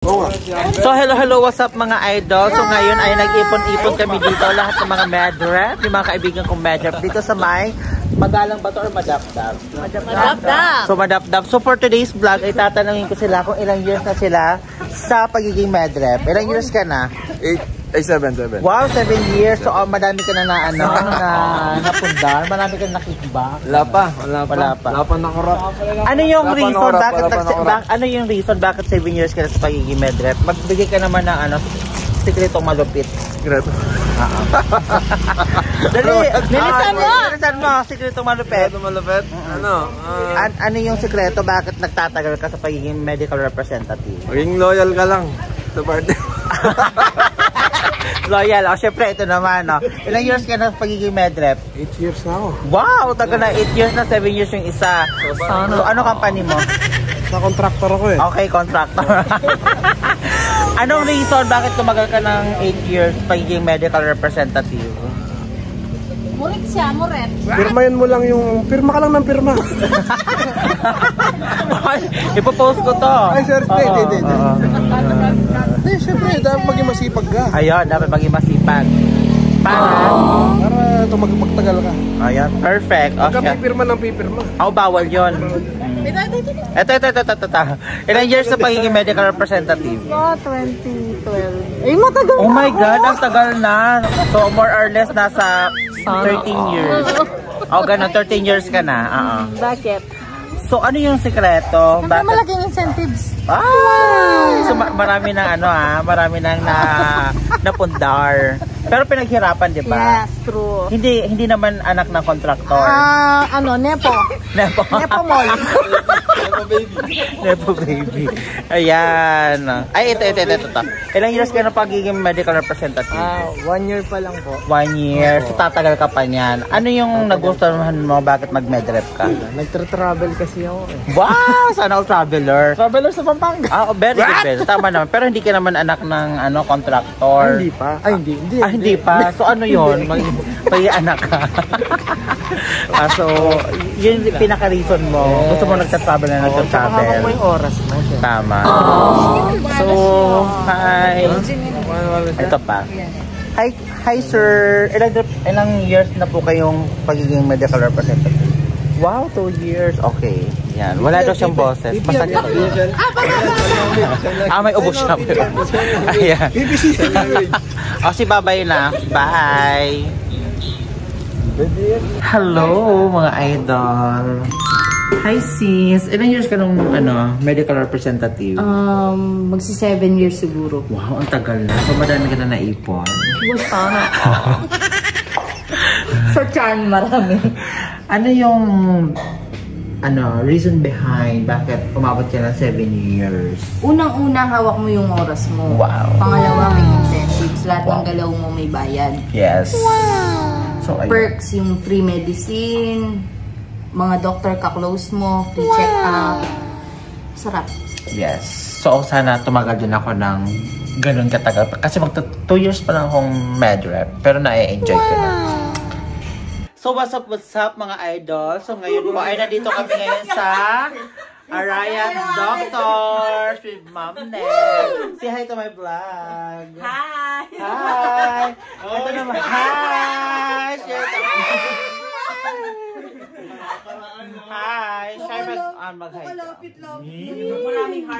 So hello, what's up mga idol? So ngayon ay nag-ipon-ipon kami dito, lahat ng mga medrep, yung mga kaibigan kong medrep dito sa may Magalang ba to or Madapdap? Madapdap. So Madapdap. So for today's vlog ay tatanungin ko sila kung ilang years na sila sa pagiging medrep. Ilang years ka na? 7. Wow, 7 years. So madami ka na napundar, marami ka na kickback. Wala pa nakurap. Ano yung reason bakit 7 years ka na sa pagiging medrep? Magbigay ka naman ng sikretong malupit. Sikreto. Dali, nilisan mo, sikretong malupit. Malupit? Ano yung sikreto bakit nagtatagal ka sa pagiging medical representative? Maging loyal ka lang sa party. Loyal. Syempre, ito naman. Ilang years ka na sa pagiging medrep? 8 years na ako. Wow! Tagal na 8 years na, 7 years yung isa. So, ano company mo? Sa contractor ako eh. Okay, contractor. Anong reason bakit tumagal ka ng 8 years pagiging medical representative? Murit siya, murit. Pirmayan mo lang yung... Pirma ka lang ng pirma. Ipopost ko to. Ay, sir. Hindi. Siyempre, dapat maging masipag ka. Ayun, dapat maging masipag. Para magtagal ka. Ayan, perfect. Huwag ka pipirma ng pipirma. Bawal yun. Ito. Ilang years na pagiging medical representative? 2012. Ay, matagal na. Oh my God, ang tagal na. So, more or less, nasa 13 years. Ganun, 13 years ka na. Bakit? So, ano yung sikreto? Siyempre, malaking incentives. So, marami nang marami nang napundar. Pero pinaghirapan, di ba? Yes, true. Hindi naman anak ng kontraktor. Nepo. Nepo mall. Nepo baby. Ayan. Ay, ito. Ilang years ka na pagiging medical representative? 1 year pa lang po. 1 year. So, tatagal ka pa niyan. Ano yung nagustuhan mo bakit mag-medrep ka? Nagtra-travel kasi ako eh. Wow! Sana all traveler. Traveler sa Pampanga. Very good. Tama naman. Pero hindi ka naman anak ng contractor. Hindi pa. Hindi pa. So ano yun? May-anak ka. So, yun yung pinaka-reason mo. Gusto mo nagta-travel na nagta-travel. Saka may oras na siya. Tama. So, hi. Ito pa. Hi sir. Ilang years na po kayong pagiging medical representative? Wow, 2 years. Okay. Yan. Wala daw siyang boses. Masakit. May ubos siya. Ayan. Si babay na. Bye. Hello, mga idol. Hi sis. Ilang years ka nung medical representative? Magsi 7 years siguro. Wow, ang tagal na. So madami ka na naipon. Sana. Sa charm marami. Ano yung reason behind bakit umabot ka ng 7 years? Unang-una, hawak mo yung oras mo. Wow. Pangalawa, may incentives. Lahat ng galaw mo may bayad. Yes. Wow. So, perks, yung free medicine, mga doctor ka-close mo, free check-up. Sarap. Yes. So, sana tumagal din ako ng ganun katagal. Kasi 2 years pa lang akong medrep. Pero na-enjoy ko na. So, what's up mga idol? So, ngayon po ay nandito kami ngayon sa Arayan Doctors with Ma'am Nell. Say hi to my vlog. Hi! Hi! Ito naman. Hi! Share ka. Hi! Share mag-hi. Maraming heart.